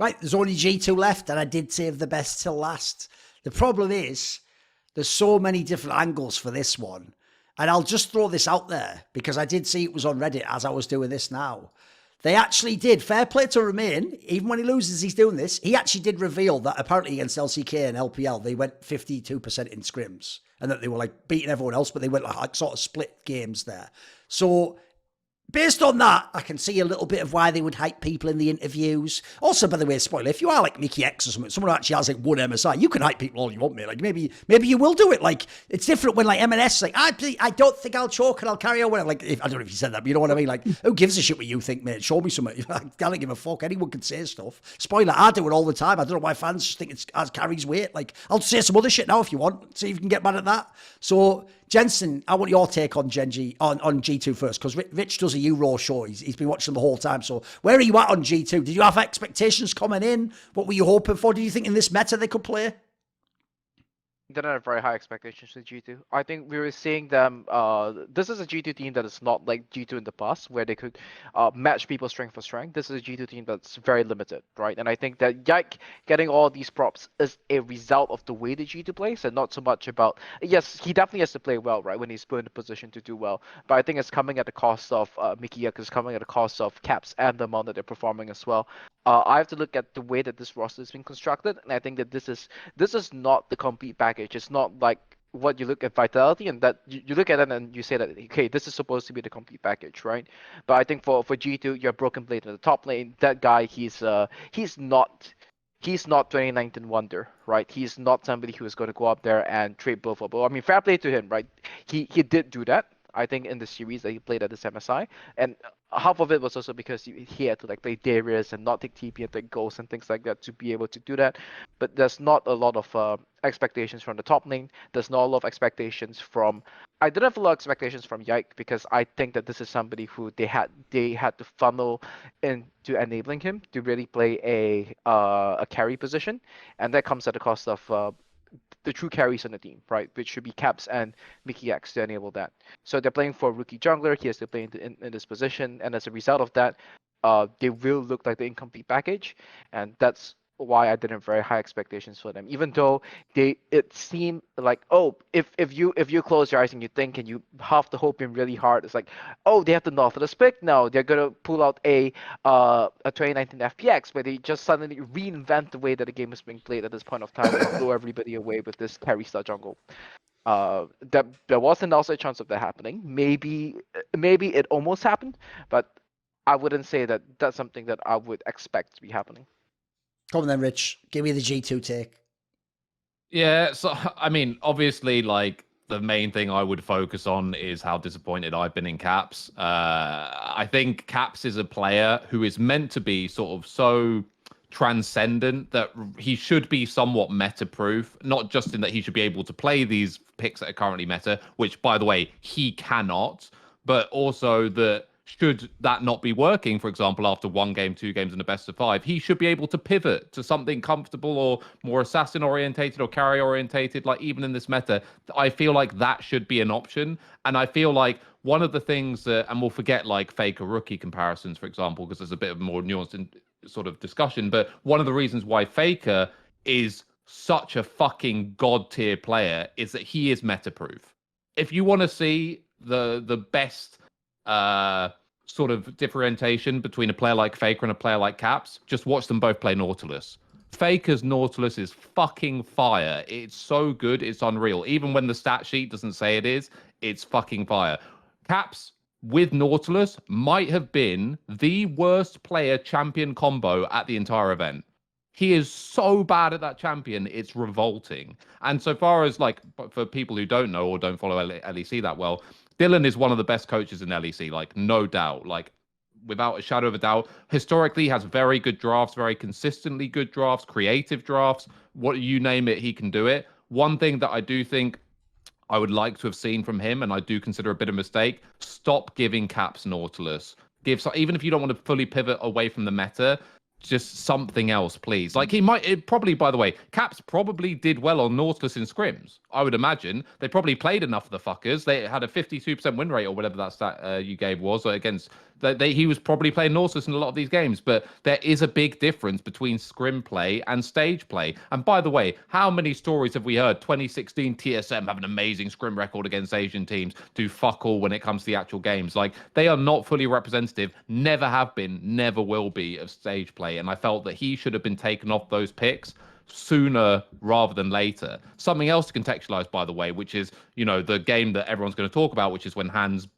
Right, there's only G2 left, and I did save the best till last. The problem is, there's so many different angles for this one. And I'll just throw this out there, because I did see it was on Reddit as I was doing this now. They actually did, fair play to Remain, even when he loses, he's doing this. He actually did reveal that apparently against LCK and LPL, they went 52% in scrims, and that they were like beating everyone else, but they went like sort of split games there. So based on that, I can see a little bit of why they would hype people in the interviews. Also, by the way, spoiler, if you are like Mickey X or something, someone who actually has like one MSI, you can hype people all you want, mate. Like maybe you will do it. Like it's different when like M&S like, I don't think I'll choke and I'll carry on. Like I don't know if you said that, but you know what I mean? Like who gives a shit what you think, mate? Show me something. I don't give a fuck. Anyone can say stuff. Spoiler, I do it all the time. I don't know why fans just think it carries weight. Like I'll say some other shit now if you want. See if you can get mad at that. So Jensen, I want your take on on G2 first, because Rich does a Euro show. He's been watching the whole time. So where are you at on G2? Did you have expectations coming in? What were you hoping for? Do you think in this meta they could play? They don't have very high expectations with G2. I think we were seeing them. This is a G2 team that is not like G2 in the past, where they could match people strength for strength. This is a G2 team that's very limited, right? And I think that Yike getting all these props is a result of the way the G2 plays, and not so much about. Yes, he definitely has to play well, right, when he's put in a position to do well. But I think it's coming at the cost of Mickey Yike, is coming at the cost of Caps and the amount that they're performing as well. I have to look at the way that this roster has been constructed, and I think that this is not the complete package. It's not like what you look at Vitality, and that you look at it and you say that, okay, this is supposed to be the complete package, right? But I think for G2, you're broken plate in the top lane. That guy, he's not 2019 Wonder, right? He's not somebody who is going to go up there and trade blow for blow. I mean, fair play to him, right? He did do that, I think, in the series that he played at this MSI, and half of it was also because he had to like play Darius and not take TP and take Ghosts and things like that to be able to do that. But there's not a lot of expectations from the top lane. There's not a lot of expectations from. I did have a lot of expectations from Yike, because I think that this is somebody who they had to funnel into enabling him to really play a carry position, and that comes at the cost of the true carries on the team, right? Which should be Caps and Mickey X to enable that. So they're playing for a rookie jungler. He has to play in this position, and as a result of that, they will look like the incomplete package, and that's why I didn't have very high expectations for them. Even though it seemed like, oh, if you close your eyes and you think and you have to hope in really hard, it's like, oh, they have the Nautilus pick now. They're gonna pull out a 2019 FPX, where they just suddenly reinvent the way that the game is being played at this point of time and blow everybody away with this carry star jungle. There was an outside chance of that happening. Maybe it almost happened, but I wouldn't say that that's something that I would expect to be happening. Come on then, Rich. Give me the G2 take. Yeah, so I mean, obviously, like the main thing I would focus on is how disappointed I've been in Caps. I think Caps is a player who is meant to be sort of so transcendent that he should be somewhat meta-proof, not just in that he should be able to play these picks that are currently meta, which, by the way, he cannot, but also that should that not be working, for example, after 1 game, 2 games in a best of 5, he should be able to pivot to something comfortable or more assassin orientated or carry orientated. Like even in this meta, I feel like that should be an option. And I feel like one of the things that, and we'll forget like Faker rookie comparisons, for example, because there's a bit of more nuanced in, sort of discussion. But one of the reasons why Faker is such a fucking god tier player is that he is meta proof. If you want to see the best sort of differentiation between a player like Faker and a player like Caps, just watch them both play Nautilus. Faker's Nautilus is fucking fire. It's so good, it's unreal. Even when the stat sheet doesn't say it is, it's fucking fire. Caps with Nautilus might have been the worst player champion combo at the entire event. He is so bad at that champion, it's revolting. And so far as like, for people who don't know or don't follow LEC that well, Dylan is one of the best coaches in LEC, like no doubt, like without a shadow of a doubt. Historically, he has very good drafts, very consistently good drafts, creative drafts. What you name it, he can do it. One thing that I do think I would like to have seen from him, and I do consider a bit of a mistake, stop giving Caps Nautilus. Even if you don't want to fully pivot away from the meta, just something else, please. Like by the way, Caps probably did well on Nautilus in scrims. I would imagine they probably played enough of the fuckers. They had a 52% win rate or whatever that stat you gave was against He was probably playing Nautilus in a lot of these games, but there is a big difference between scrim play and stage play. And by the way, how many stories have we heard? 2016 TSM have an amazing scrim record against Asian teams, do fuck all when it comes to the actual games. Like, they are not fully representative, never have been, never will be, of stage play. And I felt that he should have been taken off those picks sooner rather than later. Something else to contextualize, by the way, which is, the game that everyone's going to talk about, which is when Hans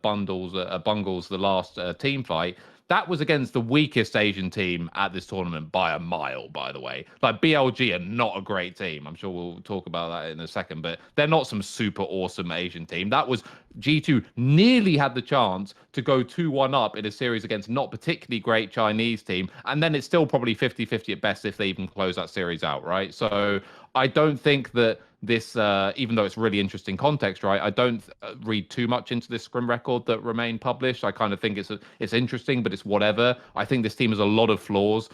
bungles the last team fight. That was against the weakest Asian team at this tournament by a mile, by the way. Like, BLG are not a great team. I'm sure we'll talk about that in a second, but they're not some super awesome Asian team. That was G2 nearly had the chance to go 2-1 up in a series against not particularly great Chinese team. And then it's still probably 50-50 at best if they even close that series out, right? So I don't think that this, even though it's really interesting context, right? I don't read too much into this scrim record that remained published. I kind of think it's interesting, but it's whatever. I think this team has a lot of flaws.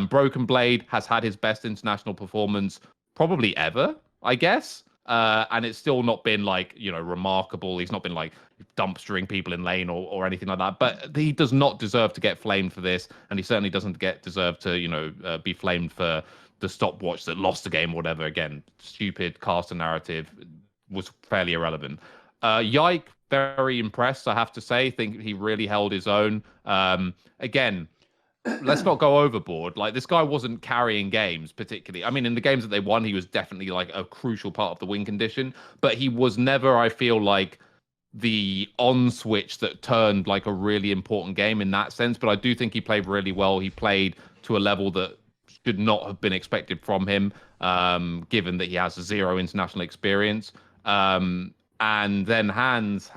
Broken Blade has had his best international performance probably ever, I guess. And it's still not been like, remarkable. He's not been like dumpstering people in lane or anything like that. But he does not deserve to get flamed for this. And he certainly doesn't deserve to, be flamed for the stopwatch that lost the game or whatever. Again, stupid caster narrative, was fairly irrelevant. Yike, very impressed, I have to say. Think he really held his own. Again, let's not go overboard. Like, this guy wasn't carrying games particularly. I mean, in the games that they won, he was definitely like a crucial part of the win condition, but he was never, I feel like, the on switch that turned like a really important game in that sense. But I do think he played really well. He played to a level that should not have been expected from him, given that he has zero international experience. And then Hans.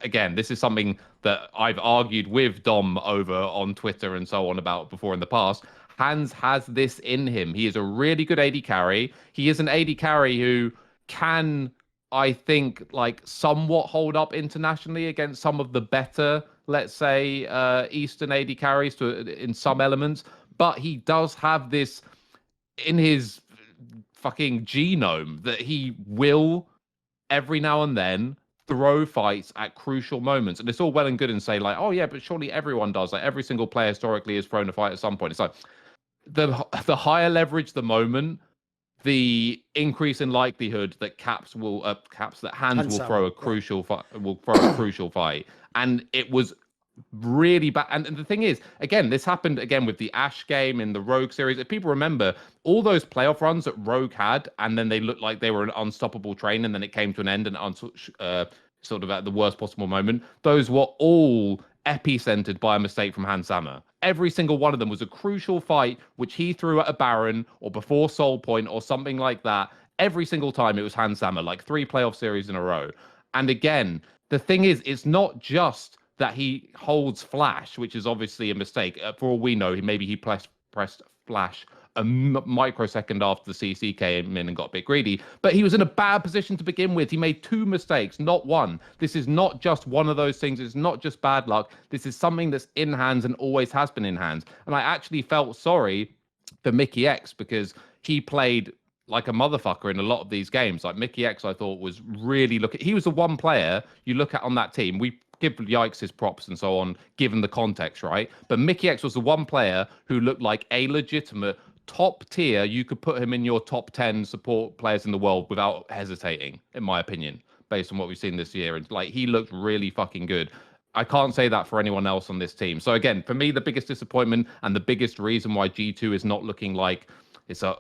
Again, this is something that I've argued with Dom over on Twitter and so on about before in the past. Hans has this in him. He is a really good AD carry. He is an AD carry who can, I think, like, somewhat hold up internationally against some of the better, let's say, Eastern AD carries in some elements. But he does have this in his fucking genome that he will every now and then throw fights at crucial moments. And it's all well and good and say like, oh yeah, but surely everyone does. Like, every single player historically has thrown a fight at some point. It's like the higher leverage the moment, the increase in likelihood that Hans will throw a crucial fight. And it was really bad. And the thing is, again, this happened again with the Ash game in the Rogue series. If people remember all those playoff runs that Rogue had, and then they looked like they were an unstoppable train, and then it came to an end and sort of at the worst possible moment, those were all epicentered by a mistake from Hans Zimmer. Every single one of them was a crucial fight which he threw at a Baron or before Soul Point or something like that. Every single time it was Hans Zimmer, like 3 playoff series in a row. And again, the thing is, it's not just that he holds flash, which is obviously a mistake. For all we know, maybe he pressed flash a microsecond after the CC came in and got a bit greedy, but he was in a bad position to begin with. He made 2 mistakes, not one. This is not just one of those things. It's not just bad luck. This is something that's in hands and always has been in hands. And I actually felt sorry for Mickey X because he played like a motherfucker in a lot of these games. Like, Mickey X, I thought was really he was the one player you look at on that team. We give Yikes his props and so on, given the context, right? But Mickey X was the one player who looked like a legitimate top tier. You could put him in your top 10 support players in the world without hesitating, in my opinion, based on what we've seen this year. And like, he looked really fucking good. I can't say that for anyone else on this team. So again, for me, the biggest disappointment and the biggest reason why G2 is not looking like it's a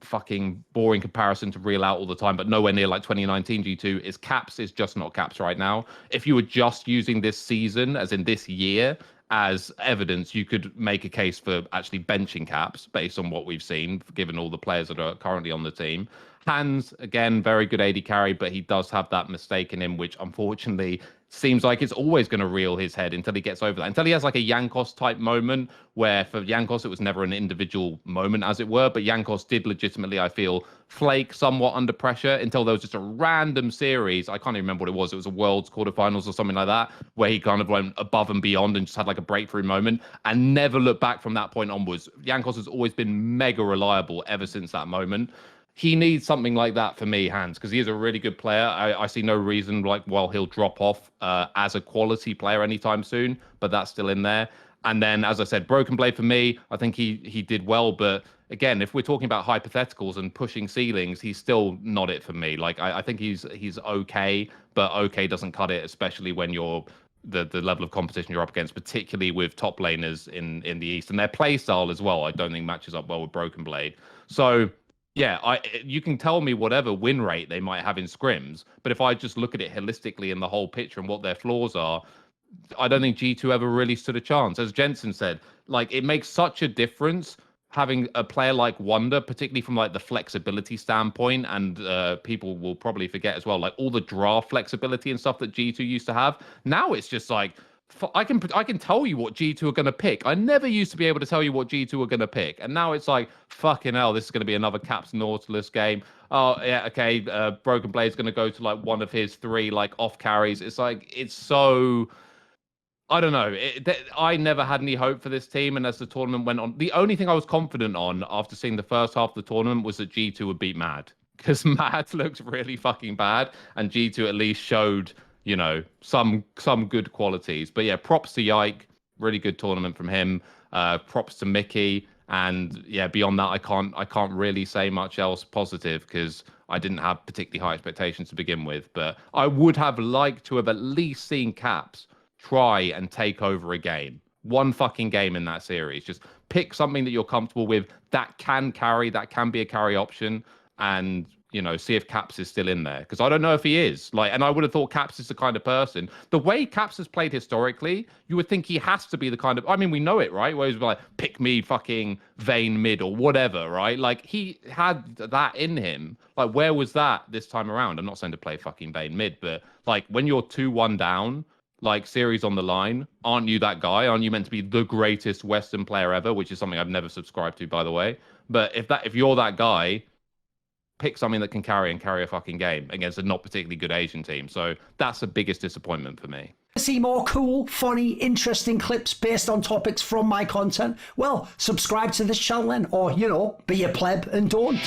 fucking boring comparison to reel out all the time, but nowhere near like 2019 G2, is Caps is just not Caps right now. If you were just using this season, as in this year, as evidence, you could make a case for actually benching Caps based on what we've seen, given all the players that are currently on the team. Hans, again, very good AD carry, but he does have that mistake in him, which unfortunately seems like it's always going to reel his head until he gets over that. Until he has like a Jankos type moment, where for Jankos, it was never an individual moment, as it were, but Jankos did legitimately, I feel, flake somewhat under pressure until there was just a random series. I can't even remember what it was. It was a Worlds quarterfinals or something like that, where he kind of went above and beyond and just had like a breakthrough moment and never looked back from that point onwards. Jankos has always been mega reliable ever since that moment. he needs something like that for me, Hans, because he is a really good player. I see no reason he'll drop off as a quality player anytime soon, but that's still in there. And then, as I said, Broken Blade for me, I think he did well, but again, if we're talking about hypotheticals and pushing ceilings, he's still not it for me. Like I think he's okay, but okay doesn't cut it, especially when you're the level of competition you're up against, particularly with top laners in the East, and their play style as well. I don't think matches up well with Broken Blade. So yeah, you can tell me whatever win rate they might have in scrims, but if I just look at it holistically in the whole picture and what their flaws are, I don't think G2 ever really stood a chance. As Jensen said, like it makes such a difference having a player like Wonder, particularly from like the flexibility standpoint, and people will probably forget as well, like all the draft flexibility and stuff that G2 used to have. Now it's just like I can tell you what G2 are going to pick. I never used to be able to tell you what G2 are going to pick, and now it's like fucking hell. This is going to be another Caps Nautilus game. Oh yeah, okay. Broken Blade's going to go to like one of his 3 like off carries. It's like it's so. I don't know. I never had any hope for this team, and as the tournament went on, the only thing I was confident on after seeing the first half of the tournament was that G2 would beat Mad, because Mad looks really fucking bad, and G2 at least showed, you know, some good qualities. But yeah, props to Yike, really good tournament from him. Props to Mickey, and yeah, beyond that, I can't really say much else positive because I didn't have particularly high expectations to begin with. But I would have liked to have at least seen Caps try and take over a game. One fucking game in that series. Just pick something that you're comfortable with that can carry, that can be a carry option, and, you know, see if Caps is still in there. Because I don't know if he is. Like, and I would have thought Caps is the kind of person. The way Caps has played historically, you would think he has to be the kind of, I mean, we know it, right? Where he's like, pick me fucking Vayne mid or whatever, right? Like, he had that in him. Like, where was that this time around? I'm not saying to play fucking Vayne mid, but like when you're 2-1 down, like series on the line, aren't you that guy? Aren't you meant to be the greatest Western player ever? Which is something I've never subscribed to, by the way. But if you're that guy, pick something that can carry a fucking game against a not particularly good Asian team. So that's the biggest disappointment for me. See more cool, funny, interesting clips based on topics from my content? Well, subscribe to this channel then, or, you know, be a pleb and don't.